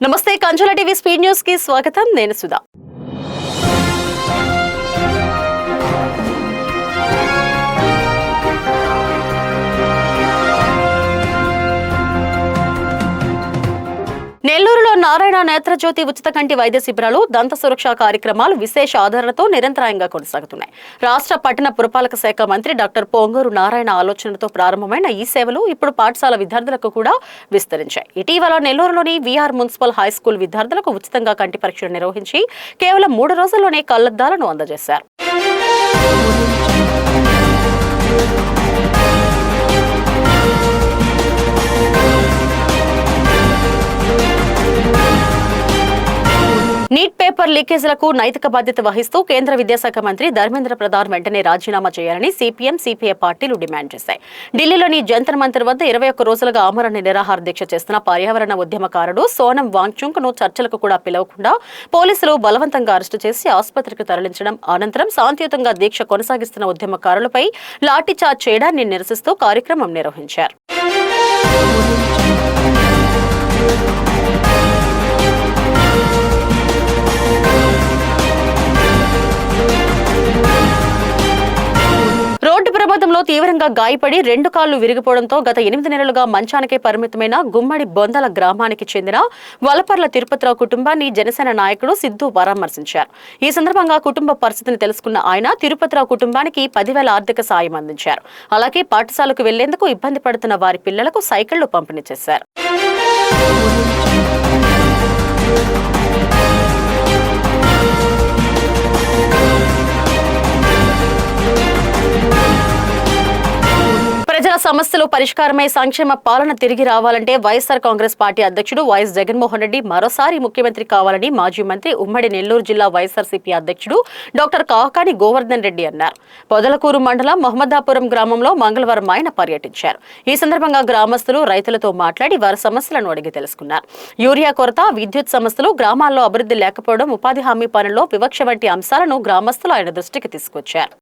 నమస్తే Kanjala TV speed news కి స్వాగతం. నేను సుధా. నెల్లూరులో నారాయణ నేత్రజ్యోతి ఉచిత కంటి వైద్య శిబిరాలు, దంత సురక్ష కార్యక్రమాలు విశేష ఆదరణతో నిరంతరాయంగా కొనసాగుతున్నాయి. రాష్ట్ర పట్టణ పురపాలక శాఖ మంత్రి డాక్టర్ పొంగూరు నారాయణ ఆలోచనతో ప్రారంభమైన ఈ సేవలు ఇప్పుడు పాఠశాల విద్యార్థులకు కూడా విస్తరించాయి. ఇటీవల నెల్లూరులోని విఆర్ మున్సిపల్ హైస్కూల్ విద్యార్థులకు ఉచితంగా కంటి పరీక్షలు నిర్వహించి కేవలం 3 రోజుల్లోనే కళ్లద్దాలను అందజేశారు. నీట్ పేపర్ లీకేజీలకు నైతిక బాధ్యత వహిస్తూ కేంద్ర విద్యాశాఖ మంత్రి ధర్మేంద్ర ప్రధాన్ వెంటనే రాజీనామా చేయాలని సిపిఎం, సిపిఐ పార్టీలు డిమాండ్ చేశాయి. ఢిల్లీలోని జంతర్ మంతర్ వద్ద 21 రోజులుగా ఆమరణ నిరాహార దీక్ష చేస్తున్న పర్యావరణ ఉద్యమకారుడు సోనం వాంగ్చుక్ ను చర్చలకు కూడా పిలవకుండా పోలీసులు బలవంతంగా అరెస్టు చేసి ఆసుపత్రికి తరలించడం, అనంతరం శాంతియుతంగా దీక్ష కొనసాగిస్తున్న ఉద్యమకారులపై లాఠీచార్జ్ చేయడాన్ని నిరసిస్తూ కార్యక్రమం నిర్వహించారు. రోడ్డు ప్రమాదంలో తీవ్రంగా గాయపడి 2 కాళ్లు విరిగిపోవడంతో గత 8 నెలలుగా మంచానికే పరిమితమైన గుమ్మడి బొందల గ్రామానికి చెందిన వలపర్ల తిరుపతిరావు కుటుంబాన్ని జనసేన నాయకుడు సిద్ధు పరామర్శించారు. ఈ సందర్భంగా కుటుంబ పరిస్థితిని తెలుసుకున్న ఆయన తిరుపతిరావు కుటుంబానికి 10,000 ఆర్థిక సాయం అందించారు. అలాగే పాఠశాలకు వెళ్లేందుకు ఇబ్బంది పడుతున్న వారి పిల్లలకు సైకిళ్లు పంపిణీ చేశారు. ప్రజల సమస్యలు పరిష్కారమై సంక్షేమ పాలన తిరిగి రావాలంటే వైఎస్ఆర్ కాంగ్రెస్ పార్టీ అధ్యక్షుడు వైఎస్ జగన్మోహన్ రెడ్డి మరోసారి ముఖ్యమంత్రి కావాలని మాజీ మంత్రి, ఉమ్మడి నెల్లూరు జిల్లా వైఎస్ఆర్సీపీ అధ్యక్షుడు డాక్టర్ కాకాని గోవర్ధన్ రెడ్డి అన్నారు. పొదలకూరు మండలం మహమ్మదాపురం గ్రామంలో మంగళవారం ఆయన పర్యటించారు. ఈ సందర్భంగా గ్రామస్తులు, రైతులతో మాట్లాడి వారి సమస్యలను అడిగి తెలుసుకున్నారు. యూరియా కొరత, విద్యుత్ సమస్యలు, గ్రామాల్లో అభివృద్ధి లేకపోవడం, ఉపాధి హామీ పనుల్లో వివక్ష వంటి అంశాలను గ్రామస్తులు ఆయన దృష్టికి తీసుకొచ్చారు.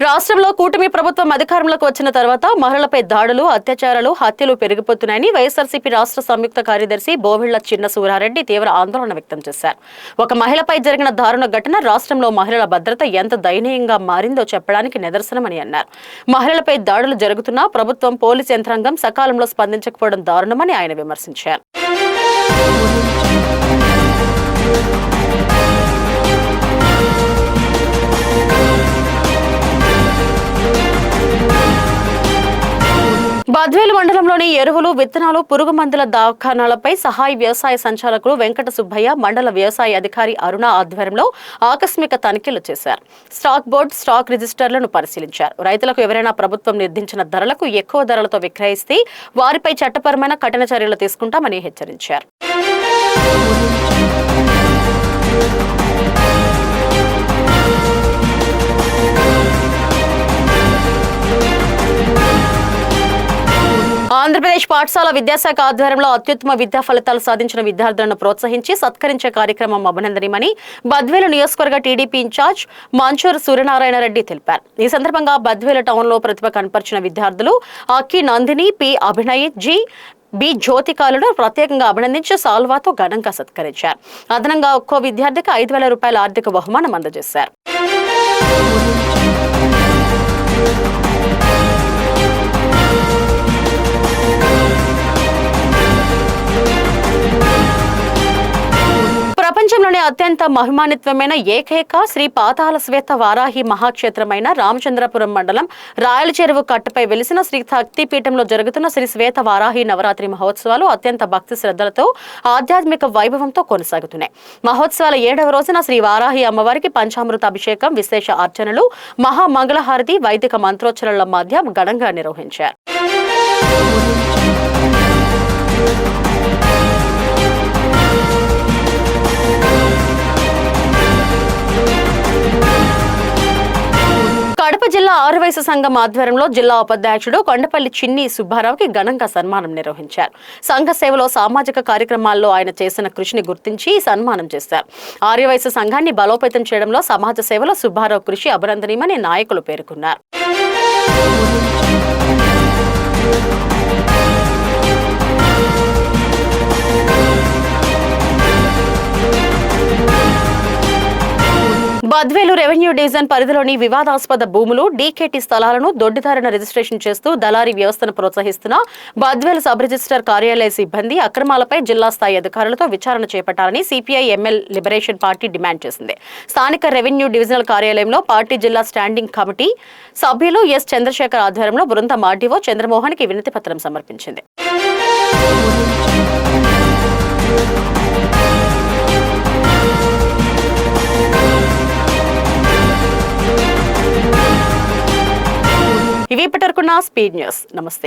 రాష్ట్రంలో కూటమి ప్రభుత్వం అధికారంలోకి వచ్చిన తర్వాత మహిళలపై దాడులు, అత్యాచారాలు, హత్యలు పెరిగిపోతున్నాయని వైఎస్ఆర్సీపీ రాష్ట్ర సంయుక్త కార్యదర్శి బోవిళ్ల చిన్న సూరారెడ్డి తీవ్ర ఆందోళన వ్యక్తం చేశారు. ఒక మహిళపై జరిగిన దారుణ ఘటన రాష్ట్రంలో మహిళల భద్రత ఎంత దయనీయంగా మారిందో చెప్పడానికి నిదర్శనమని అన్నారు. మహిళలపై దాడులు జరుగుతున్నా ప్రభుత్వం, పోలీసు యంత్రాంగం సకాలంలో స్పందించకపోవడం దారుణమని ఆయన విమర్శించారు. బద్వేలు మండలంలోని ఎరువులు, విత్తనాలు, పురుగు మందుల దవాఖానాలపై సహాయ వ్యవసాయ సంచాలకులు వెంకట సుబ్బయ్య, మండల వ్యవసాయ అధికారి అరుణ ఆధ్వర్యంలో ఆకస్మిక తనిఖీలు చేశారు. స్టాక్ బోర్డు, స్టాక్ రిజిస్టర్లను పరిశీలించారు. రైతులకు ఎవరైనా ప్రభుత్వం నిర్దేశించిన ధరలకు ఎక్కువ ధరలతో విక్రయిస్తే వారిపై చట్టపరమైన కఠిన చర్యలు తీసుకుంటామని హెచ్చరించారు. ఆంధ్రప్రదేశ్ పాఠశాల విద్యాశాఖ ఆధ్వర్యంలో అత్యుత్తమ విద్యా ఫలితాలు సాధించిన విద్యార్థులను ప్రోత్సహించి సత్కరించే కార్యక్రమం అభినందనీయమని బద్వేలు నియోజకవర్గ టీడీపీ ఇన్ఛార్జ్ మంచూరు సూర్యనారాయణ రెడ్డి తెలిపారు. ఈ సందర్భంగా బద్వేలు టౌన్లో ప్రతిభ కనపరిచిన విద్యార్థులు అక్కి నందిని, పి అభినయ్, బి జ్యోతికాలను ప్రత్యేకంగా అభినందించి సాల్వాతో ఘనంగా సత్కరించారు. అదనంగా ఒక్కో విద్యార్థికి 5,000 రూపాయల ఆర్థిక బహుమానం అందజేశారు. ప్రపంచంలోనే అత్యంత మహిమాన్వితమైన ఏకైక శ్రీ పాతాళ శ్వేత వారాహి మహాక్షేత్రమైన రామచంద్రపురం మండలం రాయల చెరువు కట్టపై వెలిసిన శ్రీ శక్తిపీఠంలో జరుగుతున్న శ్రీ శ్వేత వారాహి నవరాత్రి మహోత్సవాలు అత్యంత భక్తి శ్రద్ధలతో, ఆధ్యాత్మిక వైభవంతో కొనసాగుతున్నాయి. మహోత్సవాల 7వ రోజున శ్రీ వారాహి అమ్మవారికి పంచామృత అభిషేకం, విశేష అర్చనలు, మహామంగళహారతి, వైదిక మంత్రోచ్చరణల మధ్య ఘనంగా నిర్వహించారు. కడప జిల్లా ఆరువైశ్య సంఘం ఆధ్వర్యంలో జిల్లా ఉపాధ్యక్షుడు కొండపల్లి చిన్ని సుబ్బారావుకి ఘనంగా సన్మానం నిర్వహించారు. సంఘ సేవలో సామాజిక కార్యక్రమాల్లో ఆయన చేసిన కృషిని గుర్తించి సన్మానం చేశారు. ఆర్యవైశ్య సంఘాన్ని బలోపేతం చేయడంలో సమాజ సేవలో సుబ్బారావు కృషి అభినందనీయమని నాయకులు పేర్కొన్నారు. బద్వేలు రెవెన్యూ డివిజన్ పరిధిలోని వివాదాస్పద భూములు, డీకేటీ స్థలాలను దొడ్డిదారిన రిజిస్ట్రేషన్ చేస్తూ దళారీ వ్యవస్థను ప్రోత్సహిస్తున్న బద్వేలు సబ్ రిజిస్టర్ కార్యాలయ సిబ్బంది అక్రమాలపై జిల్లా స్థాయి అధికారులతో విచారణ చేపట్టాలని CPI ML liberation party demand చేసింది. స్థానిక రెవెన్యూ డివిజనల్ కార్యాలయంలో పార్టీ జిల్లా స్టాండింగ్ కమిటీ సభ్యులు ఎస్ చంద్రశేఖర్ ఆధ్వర్యంలో బృందం ఆర్డీఓ చంద్రమోహన్కి వినతి పత్రం సమర్పించింది. ఇవి ఇప్పటివరకున్న స్పీడ్ న్యూస్. నమస్తే.